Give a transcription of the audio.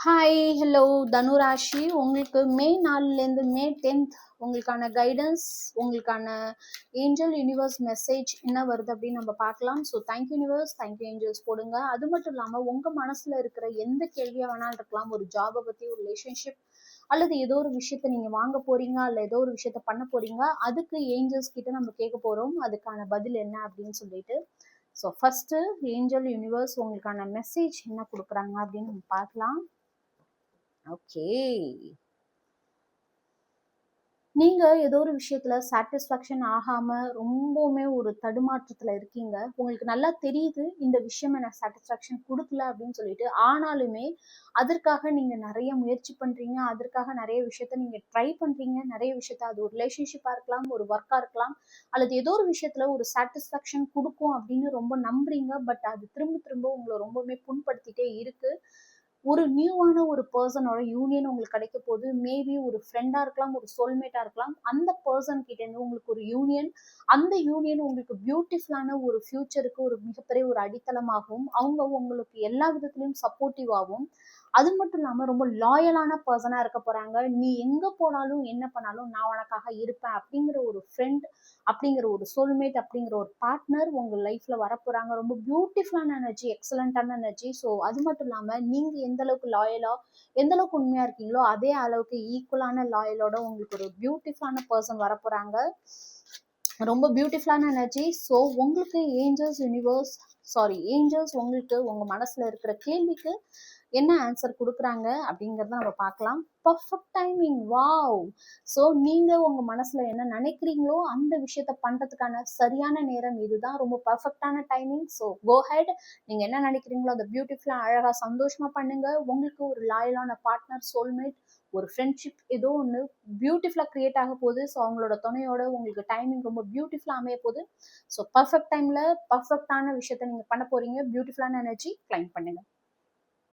Hi hello தனுராஷி. உங்களுக்கு மே 4லேருந்து மே 10th உங்களுக்கான guidance, உங்களுக்கான ஏஞ்சல் யூனிவர்ஸ் மெசேஜ் என்ன வருது அப்படின்னு நம்ம பார்க்கலாம். So thank you universe, thank you angels போடுங்க. அது மட்டும் இல்லாமல் உங்கள் மனசில் இருக்கிற எந்த கேள்வியாக வேணாலும் இருக்கலாம். ஒரு ஜாபை பற்றி, ஒரு ரிலேஷன்ஷிப், அல்லது ஏதோ ஒரு விஷயத்த நீங்கள் வாங்க போகிறீங்க, அல்ல ஏதோ ஒரு விஷயத்த பண்ண போகிறீங்க. அதுக்கு ஏஞ்சல்ஸ் கிட்ட நம்ம கேட்க போகிறோம் அதுக்கான பதில் என்ன அப்படின்னு சொல்லிட்டு. ஸோ ஃபஸ்ட்டு ஏஞ்சல் யூனிவர்ஸ் உங்களுக்கான மெசேஜ் என்ன கொடுக்குறாங்க அப்படின்னு நம்ம பார்க்கலாம். ஓகே, நீங்க ஏதோ ஒரு விஷயத்துல சாட்டிஸ்ஃபேக்ஷன் ஆகாம ரொம்பவுமே ஒரு தடுமாற்றத்துல இருக்கீங்க. உங்களுக்கு நல்லா தெரியுது இந்த விஷயம் எனக்கு சாட்டிஸ்ஃபேக்ஷன் கொடுக்கல அப்படின்னு சொல்லிட்டு. ஆனாலுமே அதற்காக நீங்க நிறைய முயற்சி பண்றீங்க, அதற்காக நிறைய விஷயத்த நீங்க ட்ரை பண்றீங்க. நிறைய விஷயத்த, அது ஒரு ரிலேஷன்ஷிப்பா இருக்கலாம், ஒரு ஒர்க்கா இருக்கலாம், அல்லது ஏதோ ஒரு விஷயத்துல ஒரு சாட்டிஸ்ஃபேக்ஷன் கொடுக்கும் அப்படின்னு ரொம்ப நம்புறீங்க. பட் அது திரும்ப திரும்ப உங்களை ரொம்பவுமே புண்படுத்திட்டே இருக்கு. ஒரு நியூவான ஒரு பர்சனோட யூனியன் உங்களுக்கு கிடைக்க போகுது. மேபி ஒரு ஃப்ரெண்டா இருக்கலாம், ஒரு சோல்மேட்டா இருக்கலாம். அந்த பர்சன் கிட்ட இருந்து உங்களுக்கு ஒரு யூனியன், அந்த யூனியன் உங்களுக்கு பியூட்டிஃபுல்லான ஒரு ஃபியூச்சருக்கு ஒரு மிகப்பெரிய ஒரு அடித்தளமாகவும், அவங்க உங்களுக்கு எல்லா விதத்திலையும் சப்போர்ட்டிவாகவும், அது மட்டும் இல்லாம ரொம்ப லாயலான பர்சனா இருக்க போறாங்க. நீ எங்க போனாலும் என்ன பண்ணாலும் நான் உனக்காக இருப்பேன் அப்படிங்கிற ஒரு ஃப்ரெண்ட், அப்படிங்கிற ஒரு சோல்மேட், அப்படிங்கிற ஒரு பார்ட்னர் உங்க லைஃப்ல வரப்போறாங்க. ரொம்ப பியூட்டிஃபுல்லான எனர்ஜி, எக்ஸலண்டான எனர்ஜி. ஸோ அது மட்டும் இல்லாம நீங்க எந்த அளவுக்கு லாயலா, எந்த அளவுக்கு உண்மையா இருக்கீங்களோ அதே அளவுக்கு ஈக்குவலான லாயலோட உங்களுக்கு ஒரு பியூட்டிஃபுல்லான பர்சன் வரப்போறாங்க. ரொம்ப பியூட்டிஃபுல்லான எனர்ஜி. ஸோ உங்களுக்கு ஏஞ்சல்ஸ் உங்களுக்கு உங்க மனசுல இருக்கிற கேள்விக்கு என்ன ஆன்சர் கொடுக்குறாங்க அப்படிங்கிறத நம்ம பார்க்கலாம். Perfect timing, wow. ஸோ நீங்க உங்க மனசுல என்ன நினைக்கிறீங்களோ அந்த விஷயத்த பண்றதுக்கான சரியான நேரம் இதுதான். ரொம்ப பர்ஃபெக்டான டைமிங். So go head. நீங்க என்ன நினைக்கிறீங்களோ அதை பியூட்டிஃபுல்லா, அழகா, சந்தோஷமா பண்ணுங்க. உங்களுக்கு ஒரு லாயலான பார்ட்னர், சோல்மேட், ஒரு ஃப்ரெண்ட்ஷிப் ஏதோ ஒன்று பியூட்டிஃபுல்லாக கிரியேட் ஆக போகுது. ஸோ அவங்களோட துணையோட உங்களுக்கு டைமிங் ரொம்ப பியூட்டிஃபுல்லாக அமைய போகுது. ஸோ பர்ஃபெக்ட் டைமில் பர்ஃபெக்டான விஷயத்த நீங்கள் பண்ண போறீங்க. பியூட்டிஃபுல்லான எனர்ஜி கிளைம் பண்ணுங்க.